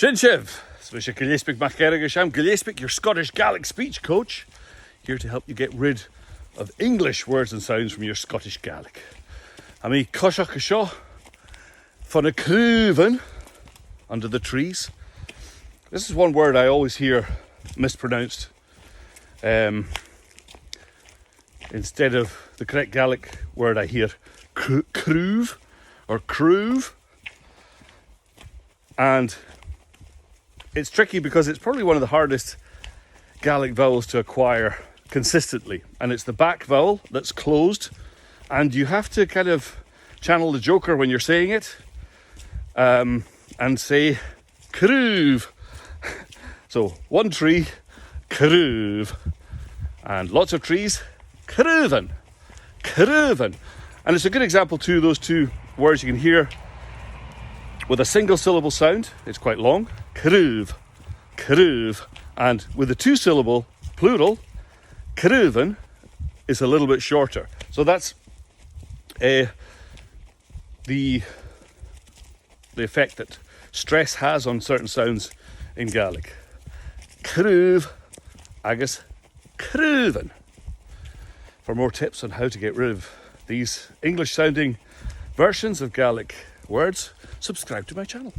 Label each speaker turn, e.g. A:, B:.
A: Shinshiv, Swisha Gillespie Mackerrigish. I'm Gillespie, your Scottish Gaelic speech coach, here to help you get rid of English words and sounds from your Scottish Gaelic. I'm a Coshach Shaw von a craobh under the trees. This is one word I always hear mispronounced. Instead of the correct Gaelic word, I hear craobh or craobh. And it's tricky because it's probably one of the hardest Gaelic vowels to acquire consistently. And it's the back vowel that's closed. And you have to kind of channel the Joker when you're saying it. And say craobh. So one tree, craobh. And lots of trees, craobhan. Craobhan. And it's a good example too, those two words you can hear with a single syllable sound. It's quite long. Craobh. Craobh. And with a two syllable plural, craobhan is a little bit shorter. So that's the effect that stress has on certain sounds in Gaelic. Craobh agus craobhan. For more tips on how to get rid of these English sounding versions of Gaelic words, subscribe to my channel.